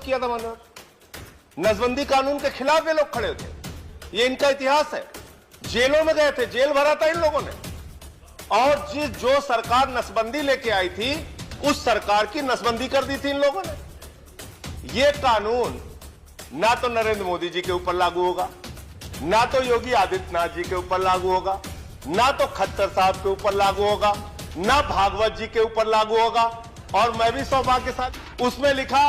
किया था माननीय। नसबंदी कानून के खिलाफ ये लोग खड़े थे, ये इनका इतिहास है। जेलों में गए थे, जेल भरा था इन लोगों ने। और जो सरकार नसबंदी लेके आई थी उस सरकार की नसबंदी कर दी थी इन लोगों ने। ये कानून ना तो नरेंद्र मोदी जी के ऊपर लागू होगा, ना तो योगी आदित्यनाथ जी के ऊपर लागू होगा, ना तो खट्टर साहब के ऊपर लागू होगा, ना भागवत जी के ऊपर लागू होगा। और मैं भी सौभाग्यशाली, उसमें लिखा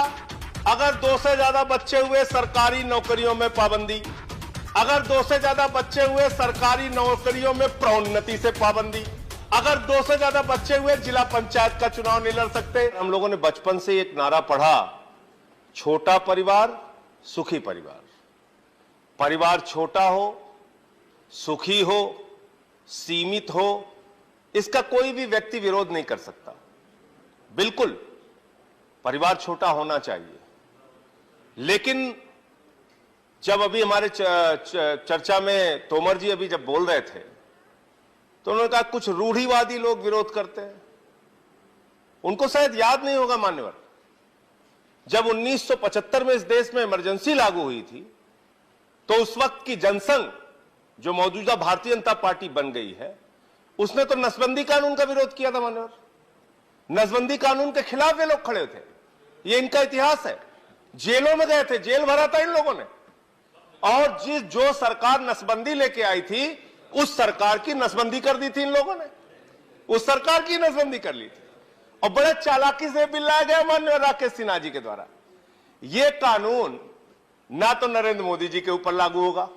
अगर 2 से ज्यादा बच्चे हुए सरकारी नौकरियों में पाबंदी, अगर 2 से ज्यादा बच्चे हुए सरकारी नौकरियों में प्रोन्नति से पाबंदी, अगर 2 से ज्यादा बच्चे हुए जिला पंचायत का चुनाव नहीं लड़ सकते। हम लोगों ने बचपन से एक नारा पढ़ा, छोटा परिवार सुखी परिवार। परिवार छोटा हो, सुखी हो, सीमित हो, इसका कोई भी व्यक्ति विरोध नहीं कर सकता। बिल्कुल परिवार छोटा होना चाहिए। लेकिन जब अभी हमारे चर्चा में तोमर जी अभी जब बोल रहे थे तो उन्होंने कहा कुछ रूढ़िवादी लोग विरोध करते हैं। उनको शायद याद नहीं होगा मान्यवर, जब 1975 में इस देश में इमरजेंसी लागू हुई थी तो उस वक्त की जनसंघ जो मौजूदा भारतीय जनता पार्टी बन गई है, उसने तो नसबंदी कानून का विरोध किया था मान्यवर। नसबंदी कानून के खिलाफ ये लोग खड़े थे, ये इनका इतिहास है। जेलों में गए थे, जेल भरा था इन लोगों ने। और जो सरकार नसबंदी लेके आई थी उस सरकार की नसबंदी कर दी थी इन लोगों ने, उस सरकार की नसबंदी कर ली थी। और बड़े चालाकी से बिल लाया गया माननीय राकेश सिन्हा जी के द्वारा। यह कानून ना तो नरेंद्र मोदी जी के ऊपर लागू होगा,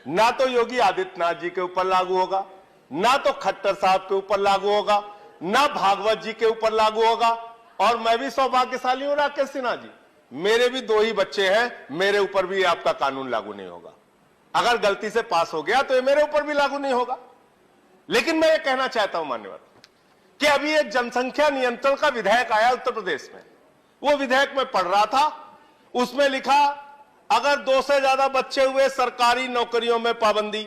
ना तो योगी आदित्यनाथ जी के ऊपर लागू होगा, ना तो खट्टर साहब के ऊपर लागू होगा, ना भागवत जी के ऊपर लागू होगा। और मैं भी सौभाग्यशाली हूं राकेश सिन्हा जी, मेरे भी 2 ही बच्चे हैं, मेरे ऊपर भी आपका कानून लागू नहीं होगा। अगर गलती से पास हो गया तो ये मेरे ऊपर भी लागू नहीं होगा। लेकिन मैं ये कहना चाहता हूं मान्यवर कि अभी एक जनसंख्या नियंत्रण का विधेयक आया उत्तर प्रदेश में, वो विधेयक में पढ़ रहा था, उसमें लिखा अगर 2 से ज्यादा बच्चे हुए सरकारी नौकरियों में पाबंदी,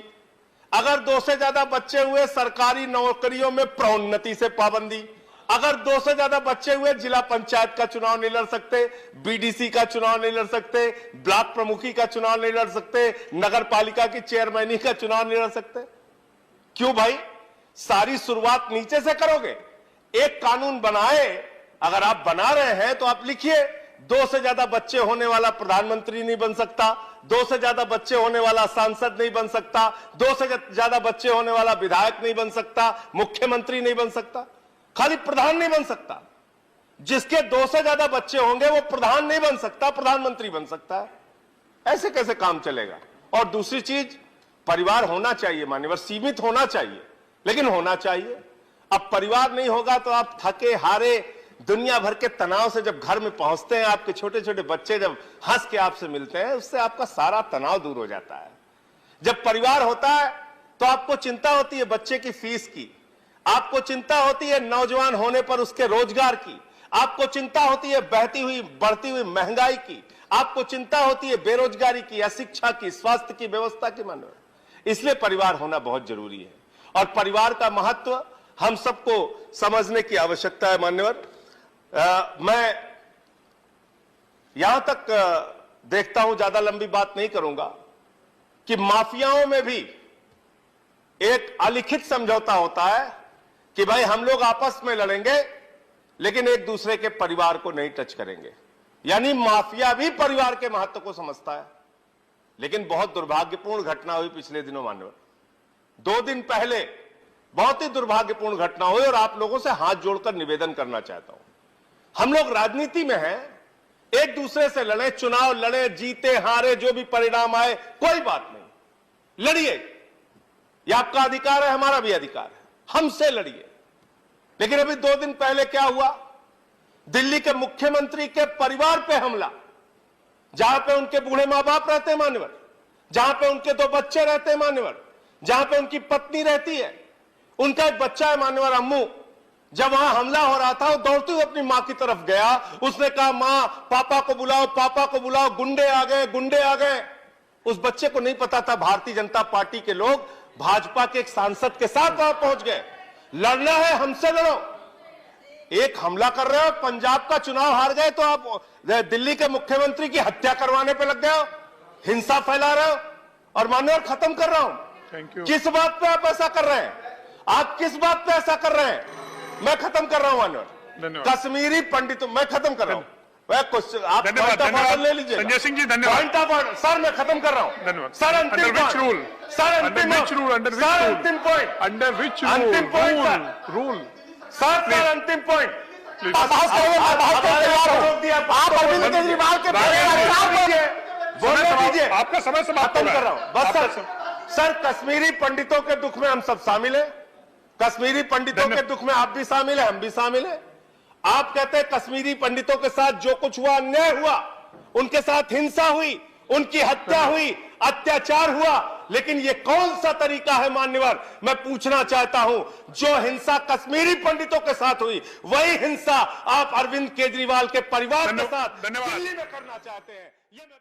अगर 2 से ज्यादा बच्चे हुए सरकारी नौकरियों में प्रोन्नति से पाबंदी, अगर 2 से ज्यादा बच्चे हुए जिला पंचायत का चुनाव नहीं लड़ सकते, बीडीसी का चुनाव नहीं लड़ सकते, ब्लॉक प्रमुखी का चुनाव नहीं लड़ सकते, नगर पालिका की चेयरमैनी का चुनाव नहीं लड़ सकते। क्यों भाई, सारी शुरुआत नीचे से करोगे? एक कानून बनाए, अगर आप बना रहे हैं तो आप लिखिए 2 से ज्यादा बच्चे होने वाला प्रधानमंत्री नहीं बन सकता, 2 से ज्यादा बच्चे होने वाला सांसद नहीं बन सकता, 2 से ज्यादा बच्चे होने वाला विधायक नहीं बन सकता, मुख्यमंत्री नहीं बन सकता, खाली प्रधान नहीं बन सकता। जिसके 2 से ज्यादा बच्चे होंगे वो प्रधान नहीं बन सकता, प्रधानमंत्री बन सकता है। ऐसे कैसे काम चलेगा? और दूसरी चीज, परिवार होना चाहिए मान्यवर, सीमित होना चाहिए, लेकिन होना चाहिए। अब परिवार नहीं होगा तो आप थके हारे दुनिया भर के तनाव से जब घर में पहुंचते हैं, आपके छोटे छोटे बच्चे जब हंस के आपसे मिलते हैं, उससे आपका सारा तनाव दूर हो जाता है। जब परिवार होता है तो आपको चिंता होती है बच्चे की फीस की, आपको चिंता होती है नौजवान होने पर उसके रोजगार की, आपको चिंता होती है बहती हुई बढ़ती हुई महंगाई की, आपको चिंता होती है बेरोजगारी की या शिक्षा की, स्वास्थ्य की व्यवस्था की मान्यवर। इसलिए परिवार होना बहुत जरूरी है और परिवार का महत्व हम सबको समझने की आवश्यकता है मान्यवर। मैं यहां तक देखता हूं, ज्यादा लंबी बात नहीं करूंगा, कि माफियाओं में भी एक अलिखित समझौता होता है कि भाई हम लोग आपस में लड़ेंगे लेकिन एक दूसरे के परिवार को नहीं टच करेंगे। यानी माफिया भी परिवार के महत्व को समझता है। लेकिन बहुत दुर्भाग्यपूर्ण घटना हुई पिछले दिनों मान्यवर। 2 दिन पहले बहुत ही दुर्भाग्यपूर्ण घटना हुई और आप लोगों से हाथ जोड़कर निवेदन करना चाहता हूं, हम लोग राजनीति में हैं, एक दूसरे से लड़े, चुनाव लड़े, जीते हारे, जो भी परिणाम आए कोई बात नहीं, लड़िए, यह आपका अधिकार है, हमारा भी अधिकार है, हमसे लड़िए। लेकिन अभी 2 दिन पहले क्या हुआ? दिल्ली के मुख्यमंत्री के परिवार पे हमला, जहां पे उनके बूढ़े मां बाप रहते हैं मान्यवर, जहां पे उनके 2 बच्चे रहते हैं मान्यवर, जहां पे उनकी पत्नी रहती है, उनका एक बच्चा है मान्यवर अम्मू। जब वहां हमला हो रहा था वो दौड़ते हुए अपनी मां की तरफ गया, उसने कहा मां पापा को बुलाओ, पापा को बुलाओ, गुंडे आ गए, गुंडे आ गए। उस बच्चे को नहीं पता था भारतीय जनता पार्टी के लोग भाजपा के एक सांसद के साथ वहां पहुंच गए। लड़ना है हमसे लड़ो, एक हमला कर रहे हो, पंजाब का चुनाव हार गए तो आप दिल्ली के मुख्यमंत्री की हत्या करवाने पे लग गए हो, हिंसा फैला रहे हो। और मान्यवर खत्म कर रहा हूं, थैंक यू। किस बात पे आप ऐसा कर रहे हैं? आप किस बात पे ऐसा कर रहे हैं? मैं खत्म कर रहा हूं मान्यवर। धन्यवाद। कश्मीरी पंडितों, मैं खत्म कर रहा हूं। मैं क्वेश्चन आप धन्यवाद, पॉइंट ऑफ ऑर्डर ले लीजिए। संजय सिंह जी, धन्यवाद। पॉइंट ऑफ ऑर्डर सर, मैं खत्म कर रहा हूं। धन्यवाद सर अंतिम under which point. Rule? Sir अंतिम rule? Under which sir rule? अंतिम पॉइंट। Under which rule? अंतिम पॉइंट रूल सर, सर अंतिम पॉइंट। प्लीज। आप रोक दिया, आप अरविंद केजरीवाल के बोलने दीजिए। आपका समय समाप्त खत्म कर रहा हूं बस सर। कश्मीरी पंडितों के दुख में हम सब शामिल हैं। कश्मीरी पंडितों के दुख में आप भी शामिल हैं, हम भी शामिल हैं। आप कहते हैं कश्मीरी पंडितों के साथ जो कुछ हुआ, अन्याय हुआ, उनके साथ हिंसा हुई, उनकी हत्या हुई, अत्याचार हुआ, लेकिन ये कौन सा तरीका है मान्यवर? मैं पूछना चाहता हूं, जो हिंसा कश्मीरी पंडितों के साथ हुई, वही हिंसा आप अरविंद केजरीवाल के परिवार के साथ दिल्ली में करना चाहते हैं? ये मैं